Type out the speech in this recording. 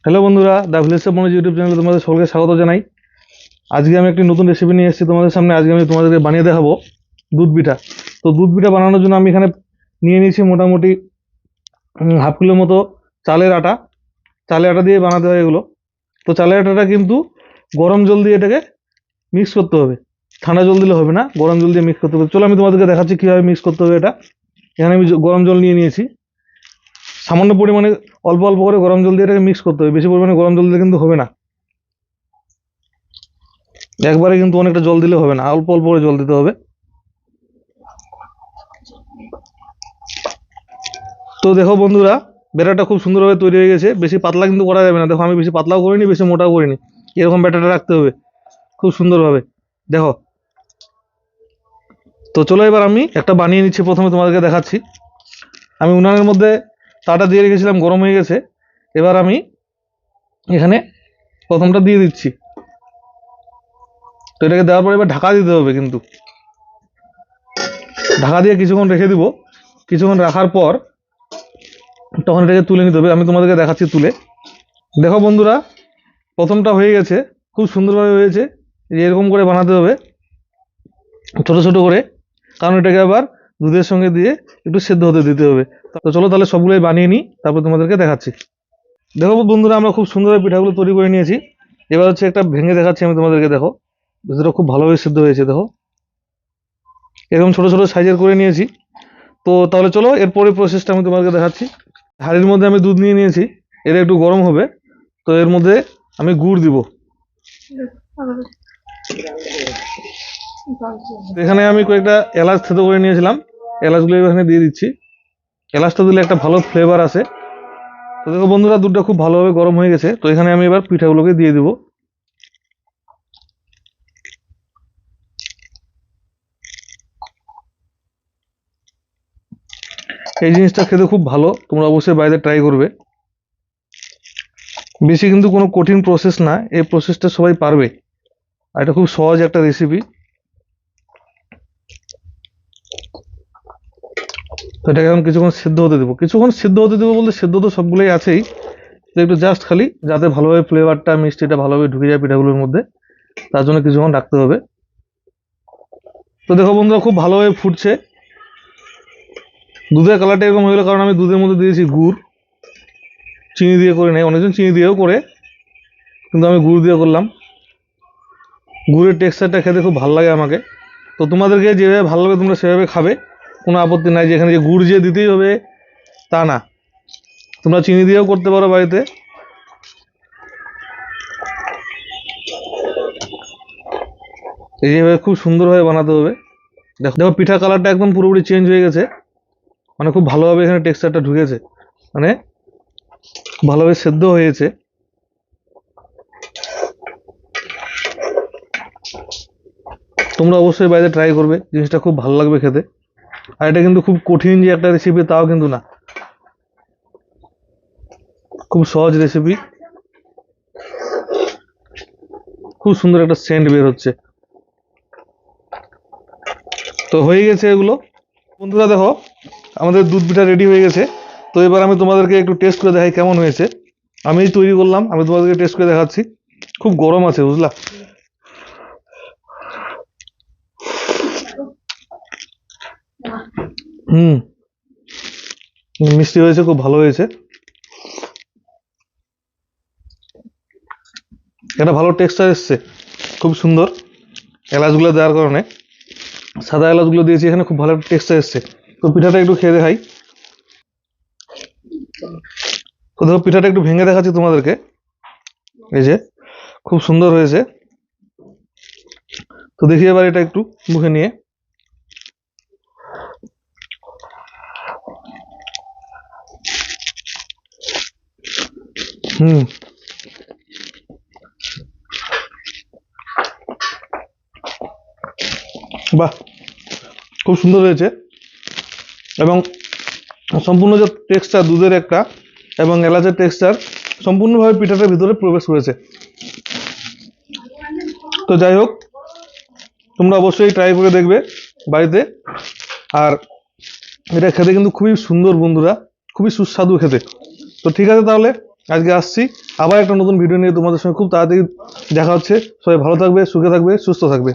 Hello বন্ধুরা, the village chef Manoj YouTube চ্যানেলে তোমাদের সকলকে স্বাগত জানাই। আজকে আমি একটি নতুন রেসিপি নিয়ে এসেছি তোমাদের সামনে। আজকে আমি তোমাদেরকে বানিয়ে দেখাবো দুধ পিঠা। তো দুধ পিঠা বানানোর জন্য আমি এখানে নিয়ে নিয়েছি মোটামুটি হাফ কিলোর মতো চালের আটা। চালের আটা দিয়ে বানাতে হয় এগুলো। তো চালের আটাটা কিন্তু গরম জল দিয়ে এটাকে মিক্স করতে হবে, ঠান্ডা জল দিলে হবে না, গরম জল দিয়ে মিক্স করতে হবে। চলো আমি তোমাদেরকে দেখাচ্ছি কীভাবে মিক্স করতে হবে এটা। এখানে আমি গরম জল নিয়ে নিয়েছি, সামান্য পরিমাণে অল্প অল্প করে গরম জল দিয়ে এটাকে মিক্স করতে হবে। বেশি পরিমাণে গরম জল দিলে কিন্তু হবে না, একবারে কিন্তু অনেকটা জল দিলে হবে না, অল্প অল্প করে জল দিতে হবে। তো দেখো বন্ধুরা, ব্যাটারটা খুব সুন্দরভাবে তৈরি হয়ে গেছে। বেশি পাতলা কিন্তু করা যাবে না। দেখো আমি বেশি পাতলাও করিনি, বেশি মোটাও করিনি, এরকম ব্যাটারটা রাখতে হবে খুব সুন্দরভাবে। দেখো, তো চলো এবার আমি একটা বানিয়ে নিচ্ছি। প্রথমে তোমাদেরকে দেখাচ্ছি, আমি উনানের মধ্যে তাটা দিয়ে রেখেছিলাম, গরম হয়ে গেছে। এবার আমি এখানে প্রথমটা দিয়ে দিচ্ছি। তো এটাকে দেওয়ার পর এবার ঢাকা দিতে হবে, কিন্তু ঢাকা দিয়ে কিছুক্ষণ রেখে দিব। কিছুক্ষণ রাখার পর তখন এটাকে তুলে নিতে হবে। আমি তোমাদেরকে দেখাচ্ছি তুলে। দেখো বন্ধুরা, প্রথমটা হয়ে গেছে, খুব সুন্দরভাবে হয়েছে। এরকম করে বানাতে হবে ছোট ছোট করে, কারণ এটাকে আবার দুধের সঙ্গে দিয়ে একটু সেদ্ধ হতে দিতে হবে। তো চলো তাহলে সবগুলোই বানিয়ে নিই, তারপর তোমাদেরকে দেখাচ্ছি। দেখো বন্ধুরা, আমরা খুব সুন্দরভাবে পিঠাগুলো তৈরি করে নিয়েছি। এবার হচ্ছে একটা ভেঙে দেখাচ্ছি আমি তোমাদেরকে। দেখো, ভিতরে খুব ভালোভাবে সেদ্ধ হয়েছে। দেখো, এরকম ছোট ছোট সাইজের করে নিয়েছি। তো তাহলে চলো এরপরে প্রসেসটা আমি তোমাদেরকে দেখাচ্ছি। হাঁড়ির মধ্যে আমি দুধ নিয়ে নিয়েছি, এটা একটু গরম হবে। তো এর মধ্যে আমি গুড় দিব। এখানে আমি কয়েকটা এলাচ থেতো করে নিয়েছিলাম, এলাচগুলো এখানে দিয়ে দিচ্ছি। এলাচটা দিলে একটা ভালো ফ্লেভার আসে। তো দেখো বন্ধুরা, দুধটা খুব ভালোভাবে গরম হয়ে গেছে। তো এখানে আমি এবার পিঠাগুলোকে দিয়ে দিব। এই জিনিসটা খেতে খুব ভালো, তোমরা অবশ্যই বাড়িতে ট্রাই করবে। বেশি কিন্তু কোনো কঠিন প্রসেস না, এই প্রসেসটা সবাই পারবে, আর এটা খুব সহজ একটা রেসিপি। তো এটাকে এখন কিছুক্ষণ সিদ্ধ হতে দেবো। কিছুক্ষণ সিদ্ধ হতে দেবো বলতে, সিদ্ধ তো সবগুলোই আছেই, তো একটু জাস্ট খালি যাতে ভালোভাবে ফ্লেভারটা, মিষ্টিটা ভালোভাবে ঢুকে যায় পিঠাগুলোর মধ্যে, তার জন্য কিছুক্ষণ রাখতে হবে। তো দেখো বন্ধুরা, খুব ভালোভাবে ফুটছে। দুধের কালারটা এরকম হয়ে গেলো, কারণ আমি দুধের মধ্যে দিয়েছি গুড়। চিনি দিয়ে করে নেই, অনেকজন চিনি দিয়েও করে, কিন্তু আমি গুড় দিয়ে করলাম। গুড়ের টেক্সচারটা খেতে খুব ভালো লাগে আমাকে। তো তোমাদেরকে যেভাবে ভালো লাগে তোমরা সেভাবে খাবে, কোনো আপত্তি নাই। যে এখানে যে গুড় যে দিতেই হবে তা না, তোমরা চিনি দিয়েও করতে পারো বাড়িতে। এইভাবে খুব সুন্দরভাবে বানাতে হবে। দেখো দেখো, পিঠা কালারটা একদম পুরোপুরি চেঞ্জ হয়ে গেছে, মানে খুব ভালোভাবে এখানে টেক্সচারটা ঢুকেছে, মানে ভালোভাবে সেদ্ধ হয়েছে। তোমরা অবশ্যই বাড়িতে ট্রাই করবে, জিনিসটা খুব ভালো লাগবে খেতে। আর এটা কিন্তু খুব কঠিন যে একটা রেসিপি তাও কিন্তু না, খুব সহজ রেসিপি। খুব সুন্দর একটা সেন্ট বের হচ্ছে। তো হয়ে গেছে এগুলো বন্ধুরা। দেখো, আমাদের দুধ পিঠা রেডি হয়ে গেছে। তো এবার আমি তোমাদেরকে একটু টেস্ট করে দেখাই কেমন হয়েছে। আমি তৈরি করলাম, আমি তোমাদেরকে টেস্ট করে দেখাচ্ছি। খুব গরম আছে বুঝলা। হুম, মিষ্টি হয়েছে, খুব ভালো হয়েছে। একটা ভালো টেক্সচার এসছে, খুব সুন্দর। এলাচগুলো দেওয়ার কারণে, সাদা এলাচগুলো দিয়েছি এখানে, খুব ভালো টেক্সচার এসছে। তো পিঠাটা একটু খেয়ে দেখাই। তো দেখো, পিঠাটা একটু ভেঙে দেখাচ্ছি তোমাদেরকে। এই যে খুব সুন্দর হয়েছে। তো দেখি এবার এটা একটু মুখে নিয়ে। হুম, বাহ, খুব সুন্দর হয়েছে। এবং সম্পূর্ণ যে টেক্সচার দুধের একটা এবং এলাচের টেক্সচার সম্পূর্ণভাবে পিঠাটার ভিতরে প্রবেশ করেছে। তো যাই হোক, তোমরা অবশ্যই ট্রাই করে দেখবে বাড়িতে। আর এটা খেতে কিন্তু খুবই সুন্দর বন্ধুরা, খুবই সুস্বাদু খেতে। তো ঠিক আছে তাহলে, আজকে আসছি আবার একটা নতুন ভিডিও নিয়ে তোমাদের সঙ্গে খুব তাড়াতাড়ি দেখা হচ্ছে। সবাই ভালো থাকবে, সুখে থাকবে, সুস্থ থাকবে।